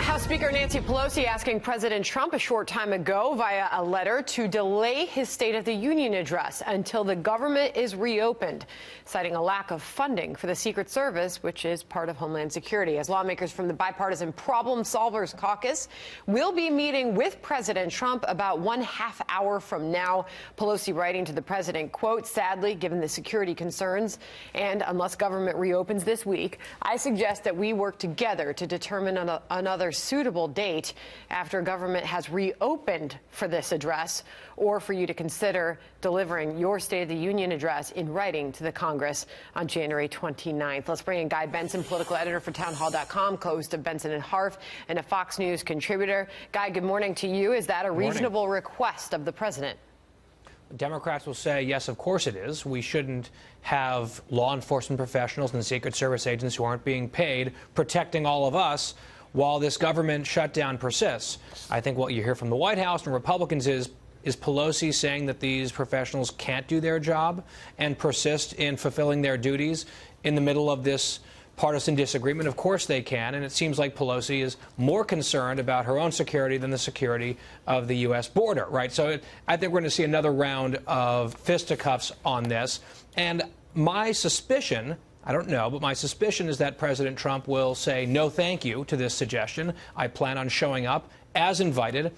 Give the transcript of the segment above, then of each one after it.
House Speaker Nancy Pelosi asking President Trump a short time ago via a letter to delay his State of the Union address until the government is reopened, citing a lack of funding for the Secret Service, which is part of Homeland Security. As lawmakers from the Bipartisan Problem Solvers Caucus will be meeting with President Trump about 1/2 hour from now. Pelosi writing to the president, quote, "Sadly, given the security concerns and unless government reopens this week, I suggest that we work together to determine another suitable date after government has reopened for this address, or for you to consider delivering your State of the Union address in writing to the Congress on January 29th. Let's bring in Guy Benson, political editor for townhall.com, co-host of Benson and Harf, and a Fox News contributor. Guy, good morning to you. Is that a reasonable request of the president? Democrats will say, yes, of course it is. We shouldn't have law enforcement professionals and Secret Service agents who aren't being paid protecting all of us while this government shutdown persists. I think what you hear from the White House and Republicans is Pelosi saying that these professionals can't do their job and persist in fulfilling their duties in the middle of this partisan disagreement? Of course they can, and it seems like Pelosi is more concerned about her own security than the security of the U.S. border, right? So I think we're going to see another round of fisticuffs on this. And my suspicion, I don't know, but my suspicion is that President Trump will say no thank you to this suggestion. I plan on showing up as invited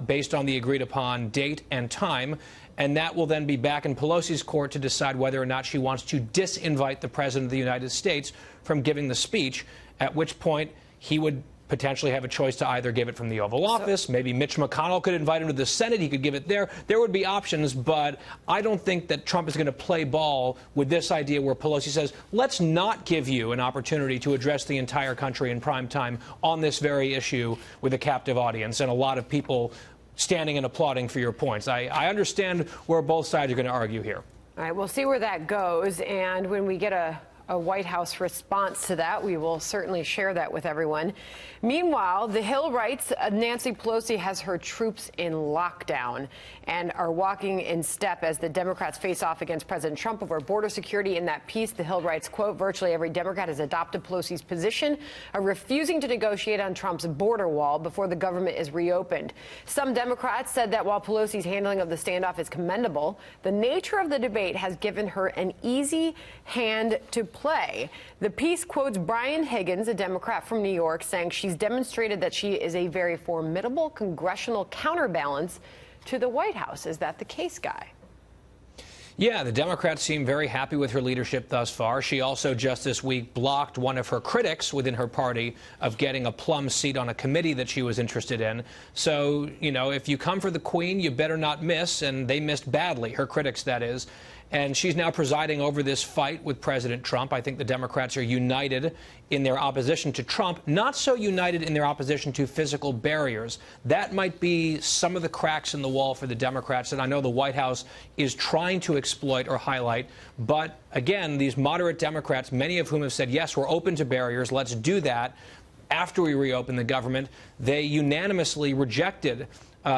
based on the agreed upon date and time. And that will then be back in Pelosi's court to decide whether or not she wants to disinvite the President of the United States from giving the speech, at which point he would potentially have a choice to either give it from the Oval Office. Maybe Mitch McConnell could invite him to the Senate. He could give it there. There would be options, but I don't think that Trump is going to play ball with this idea where Pelosi says, let's not give you an opportunity to address the entire country in prime time on this very issue with a captive audience and a lot of people standing and applauding for your points. I understand where both sides are going to argue here. All right, we'll see where that goes. And when we get a White House response to that, we will certainly share that with everyone. Meanwhile, The Hill writes Nancy Pelosi has her troops in lockdown and are walking in step as the Democrats face off against President Trump over border security. In that piece, The Hill writes, quote, virtually every Democrat has adopted Pelosi's position of refusing to negotiate on Trump's border wall before the government is reopened. Some Democrats said that while Pelosi's handling of the standoff is commendable, the nature of the debate has given her an easy hand to play. The piece quotes Brian Higgins, a Democrat from New York, saying she's demonstrated that she is a very formidable congressional counterbalance to the White House. Is that the case, Guy? Yeah, the Democrats seem very happy with her leadership thus far. She also just this week blocked one of her critics within her party of getting a plum seat on a committee that she was interested in. So, you know, if you come for the Queen, you better not miss, and they missed badly, her critics, that is. And she's now presiding over this fight with President Trump. I think the Democrats are united in their opposition to Trump, not so united in their opposition to physical barriers. That might be some of the cracks in the wall for the Democrats that I know the White House is trying to exploit or highlight. But again, these moderate Democrats, many of whom have said, yes, we're open to barriers, let's do that. After we reopen the government, they unanimously rejected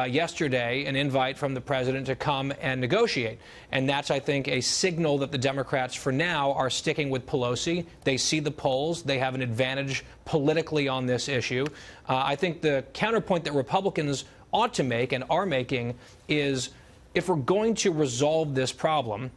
yesterday an invite from the president to come and negotiate. And that's, I think, a signal that the Democrats, for now, are sticking with Pelosi. They see the polls. They have an advantage politically on this issue. I think the counterpoint that Republicans ought to make and are making is, if we're going to resolve this problem,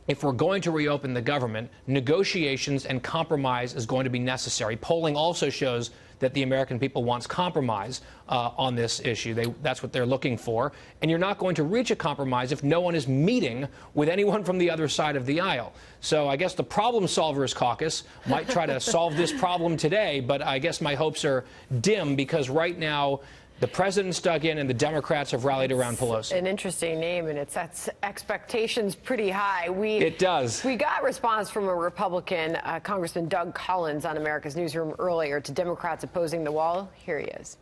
if we're going to reopen the government, negotiations and compromise is going to be necessary. Polling also shows that the American people wants compromise on this issue. That's what they're looking for. And you're not going to reach a compromise if no one is meeting with anyone from the other side of the aisle. So I guess the Problem Solvers Caucus might try to solve this problem today, but I guess my hopes are dim because right now the president's dug in and the Democrats have rallied around Pelosi. An interesting name, and it sets expectations pretty high. It does. We got response from a Republican, Congressman Doug Collins, on America's Newsroom earlier to Democrats opposing the wall. Here he is.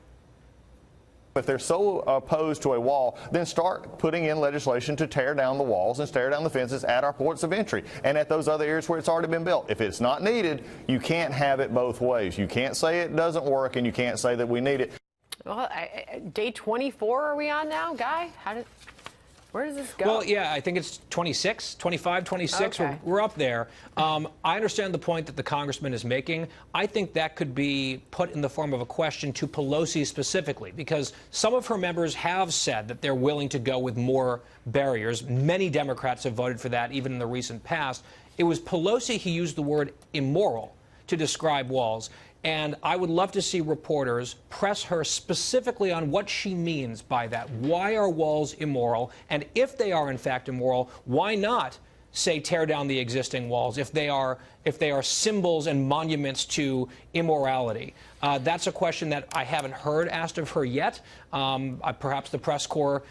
If they're so opposed to a wall, then start putting in legislation to tear down the walls and tear down the fences at our ports of entry and at those other areas where it's already been built. If it's not needed, you can't have it both ways. You can't say it doesn't work, and you can't say that we need it. Well, day 24 are we on now, Guy? Where does this go? Well, yeah, I think it's 26, 25, 26. Okay. We're up there. I understand the point that the congressman is making. I think that could be put in the form of a question to Pelosi specifically, because some of her members have said that they're willing to go with more barriers. Many Democrats have voted for that, even in the recent past. It was Pelosi who used the word immoral to describe walls. And I would love to see reporters press her specifically on what she means by that. Why are walls immoral? And if they are, in fact, immoral, why not say tear down the existing walls if they are symbols and monuments to immorality? That's a question that I haven't heard asked of her yet. Perhaps the press corps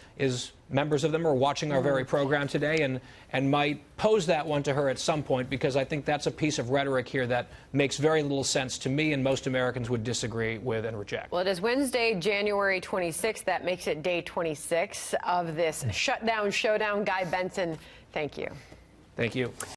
members of them are watching our very program today and might pose that one to her at some point, because I think that's a piece of rhetoric here that makes very little sense to me and most Americans would disagree with and reject. Well, it is Wednesday, January 26th. That makes it day 26 of this shutdown showdown. Guy Benson, thank you. Thank you.